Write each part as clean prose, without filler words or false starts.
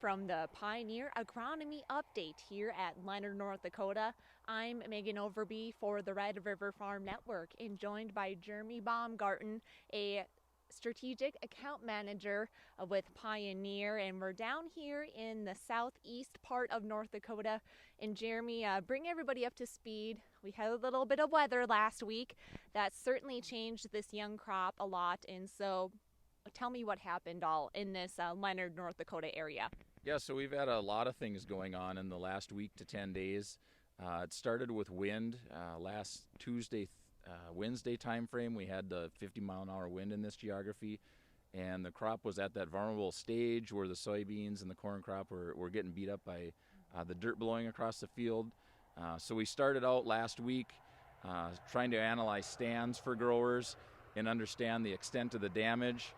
From the Pioneer Agronomy Update here at Leonard, North Dakota, I'm Megan Overby for the Red River Farm Network and joined by Jeremy Baumgarten, a strategic account manager with Pioneer, and we're down here in the southeast part of North Dakota. And Jeremy, bring everybody up to speed. We had a little bit of weather last week that certainly changed this young crop a lot, and so tell me what happened all in this Leonard, North Dakota area. Yeah, so we've had a lot of things going on in the last week to 10 days. It started with wind. Last Tuesday, Wednesday timeframe, we had the 50-mile-an-hour wind in this geography, and the crop was at that vulnerable stage where the soybeans and the corn crop were getting beat up by the dirt blowing across the field. So we started out last week trying to analyze stands for growers and understand the extent of the damage.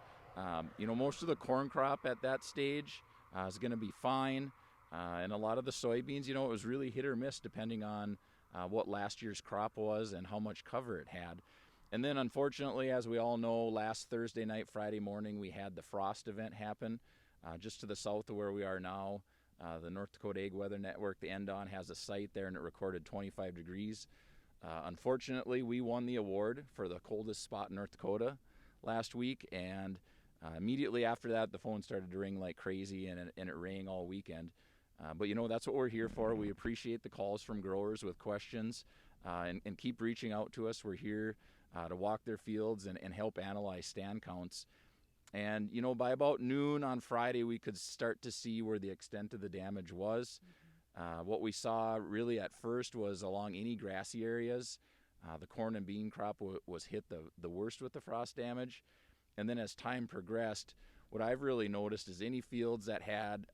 Most of the corn crop at that stage is going to be fine. And a lot of the soybeans, it was really hit or miss depending on what last year's crop was and how much cover it had. And then unfortunately, as we all know, last Thursday night, Friday morning, we had the frost event happen just to the south of where we are now. The North Dakota Ag Weather Network, the NDON, has a site there, and it recorded 25 degrees. Unfortunately, we won the award for the coldest spot in North Dakota last week, and immediately after that, the phone started to ring like crazy, and it rang all weekend. But that's what we're here for. We appreciate the calls from growers with questions, and keep reaching out to us. We're here to walk their fields and help analyze stand counts. And, by about noon on Friday, we could start to see where the extent of the damage was. What we saw really at first was along any grassy areas. The corn and bean crop was hit the worst with the frost damage. And then as time progressed, what I've really noticed is any fields that had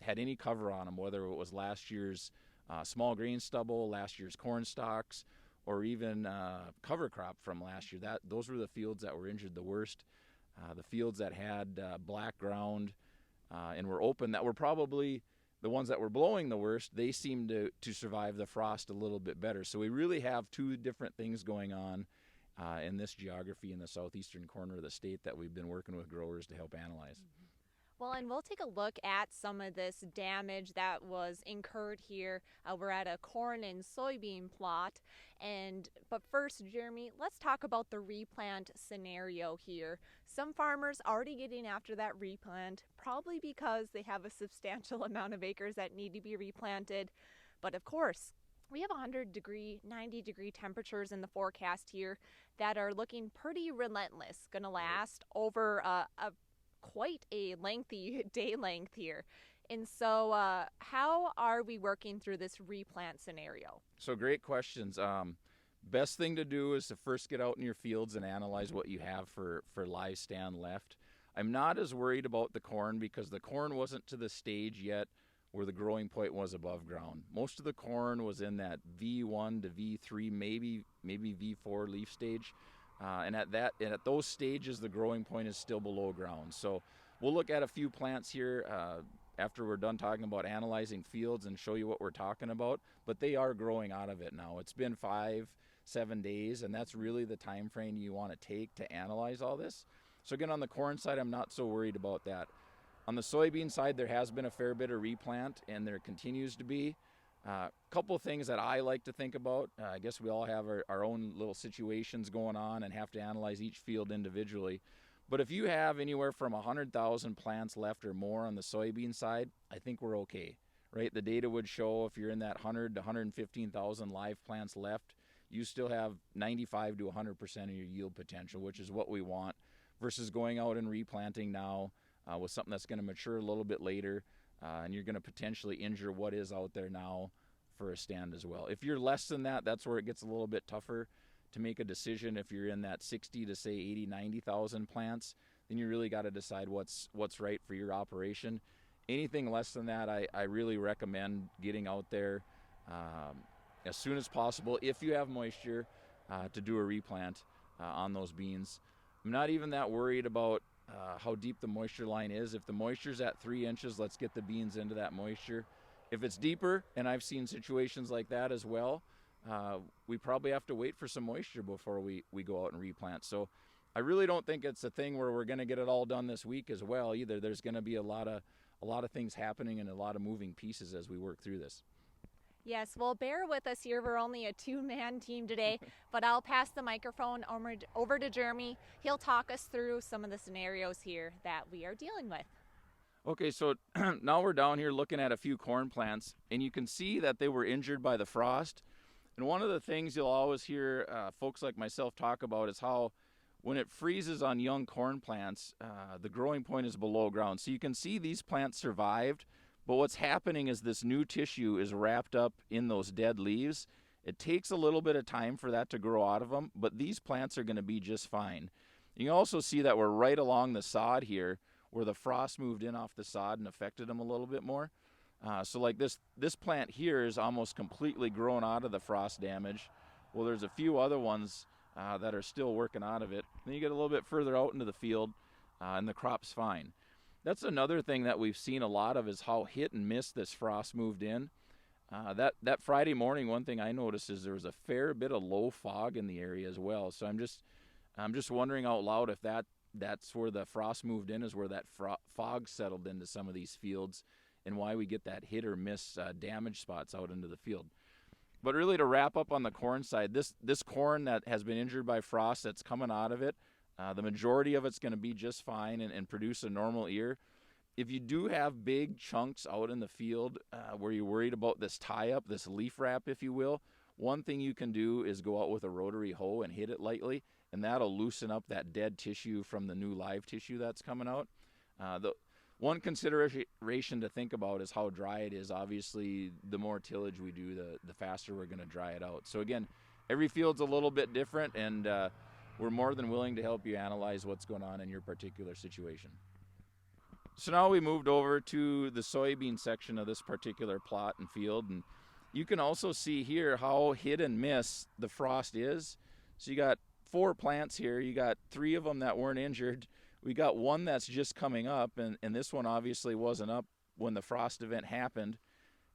any cover on them, whether it was last year's small grain stubble, last year's corn stalks, or even cover crop from last year, those were the fields that were injured the worst. The fields that had black ground and were open, that were probably the ones that were blowing the worst, they seemed to survive the frost a little bit better. So we really have two different things going on in this geography in the southeastern corner of the state that we've been working with growers to help analyze. Well, and we'll take a look at some of this damage that was incurred here. We're at a corn and soybean plot. But first, Jeremy, let's talk about the replant scenario here. Some farmers already getting after that replant, probably because they have a substantial amount of acres that need to be replanted. But of course, we have 100-degree, 90-degree temperatures in the forecast here that are looking pretty relentless, going to last over quite a lengthy day length here. And so how are we working through this replant scenario? So great questions. Best thing to do is to first get out in your fields and analyze what you have for live stand left. I'm not as worried about the corn because the corn wasn't to the stage yet where the growing point was above ground. Most of the corn was in that V1 to V3, maybe V4 leaf stage. And at those stages, the growing point is still below ground. So we'll look at a few plants here after we're done talking about analyzing fields and show you what we're talking about. But they are growing out of it now. It's been 5-7 days, and that's really the time frame you want to take to analyze all this. So again, on the corn side, I'm not so worried about that. On the soybean side, there has been a fair bit of replant, and there continues to be. A couple of things that I like to think about. I guess we all have our own little situations going on and have to analyze each field individually. But if you have anywhere from 100,000 plants left or more on the soybean side, I think we're okay, right? The data would show if you're in that 100 to 115,000 live plants left, you still have 95 to 100% of your yield potential, which is what we want, versus going out and replanting now with something that's going to mature a little bit later. And you're going to potentially injure what is out there now for a stand as well. If you're less than that, that's where it gets a little bit tougher to make a decision. If you're in that 60 to say 80, 90,000 plants, then you really got to decide what's right for your operation. Anything less than that, I really recommend getting out there as soon as possible if you have moisture to do a replant on those beans. I'm not even that worried about how deep the moisture line is. If the moisture's at 3 inches, let's get the beans into that moisture. If it's deeper, and I've seen situations like that as well, we probably have to wait for some moisture before we go out and replant. So I really don't think it's a thing where we're going to get it all done this week as well either. There's going to be a lot of a lot of things happening and a lot of moving pieces as we work through this. Yes, well, bear with us here. We're only a two-man team today, but I'll pass the microphone over to Jeremy. He'll talk us through some of the scenarios here that we are dealing with. Okay, so now we're down here looking at a few corn plants, and you can see that they were injured by the frost. And one of the things you'll always hear folks like myself talk about is how when it freezes on young corn plants, the growing point is below ground. So you can see these plants survived, but what's happening is this new tissue is wrapped up in those dead leaves. It takes a little bit of time for that to grow out of them, but these plants are going to be just fine. You can also see that we're right along the sod here, where the frost moved in off the sod and affected them a little bit more. So like this plant here is almost completely grown out of the frost damage. Well, there's a few other ones that are still working out of it. Then you get a little bit further out into the field and the crop's fine. That's another thing that we've seen a lot of is how hit and miss this frost moved in. That Friday morning, one thing I noticed is there was a fair bit of low fog in the area as well. So I'm just wondering out loud if that's where the frost moved in, is where that fog settled into some of these fields, and why we get that hit or miss damage spots out into the field. But really, to wrap up on the corn side, this corn that has been injured by frost that's coming out of it, the majority of it's going to be just fine and produce a normal ear. If you do have big chunks out in the field where you're worried about this tie-up, this leaf wrap, if you will, one thing you can do is go out with a rotary hoe and hit it lightly, and that'll loosen up that dead tissue from the new live tissue that's coming out. The one consideration to think about is how dry it is. Obviously, the more tillage we do, the faster we're going to dry it out. So again, every field's a little bit different, and we're more than willing to help you analyze what's going on in your particular situation. So now we moved over to the soybean section of this particular plot and field, and you can also see here how hit and miss the frost is. So you got 4 plants here. You got 3 of them that weren't injured. We got one that's just coming up, and this one obviously wasn't up when the frost event happened.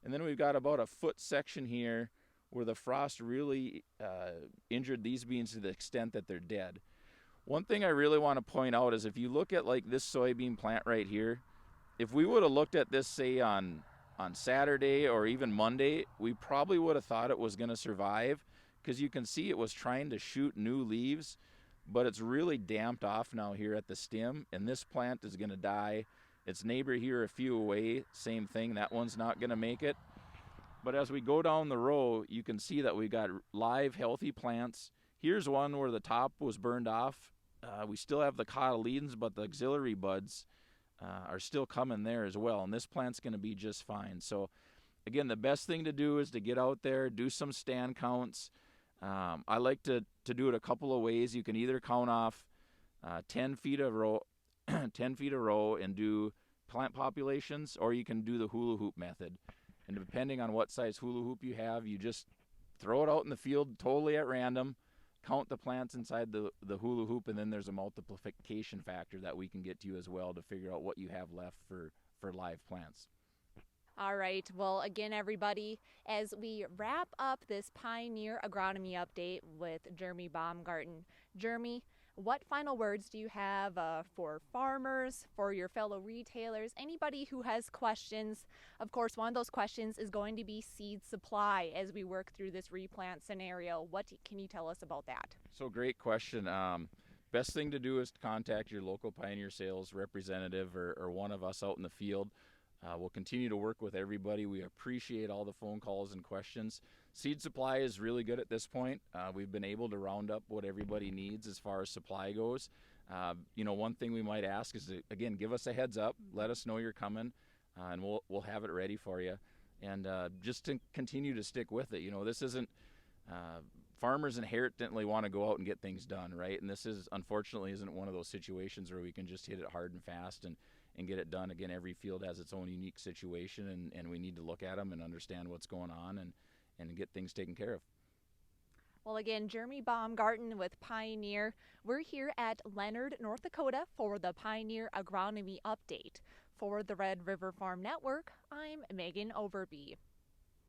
And then we've got about a foot section here where the frost really injured these beans to the extent that they're dead. One thing I really want to point out is if you look at like this soybean plant right here, if we would have looked at this, say, on Saturday or even Monday, we probably would have thought it was going to survive, because you can see it was trying to shoot new leaves, but it's really damped off now here at the stem, and this plant is going to die. Its neighbor here a few away, same thing, that one's not going to make it. But as we go down the row, you can see that we got live, healthy plants. Here's one where the top was burned off. We still have the cotyledons, but the auxiliary buds are still coming there as well, and this plant's going to be just fine. So again, the best thing to do is to get out there, do some stand counts. I like to do it a couple of ways. You can either count off 10 feet a row, 10 feet a row, and do plant populations, or you can do the hula hoop method. And depending on what size hula hoop you have, you just throw it out in the field totally at random, count the plants inside the hula hoop, and then there's a multiplication factor that we can get to you as well to figure out what you have left for live plants. All right. Well, again, everybody, as we wrap up this Pioneer Agronomy update with Jeremy Baumgarten. Jeremy, what final words do you have for farmers, for your fellow retailers, anybody who has questions? Of course, one of those questions is going to be seed supply as we work through this replant scenario. What can you tell us about that? So great question. Best thing to do is to contact your local Pioneer sales representative or one of us out in the field. We'll continue to work with everybody. We appreciate all the phone calls and questions. Seed supply is really good at this point. We've been able to round up what everybody needs as far as supply goes. One thing we might ask is to, again, give us a heads up. Let us know you're coming, and we'll have it ready for you. And just to continue to stick with it. This isn't farmers inherently want to go out and get things done, right? And this unfortunately isn't one of those situations where we can just hit it hard and fast and get it done. Again, every field has its own unique situation, and we need to look at them and understand what's going on and get things taken care of. Well, again, Jeremy Baumgarten with Pioneer. We're here at Leonard, North Dakota for the Pioneer Agronomy Update. For the Red River Farm Network, I'm Megan Overby.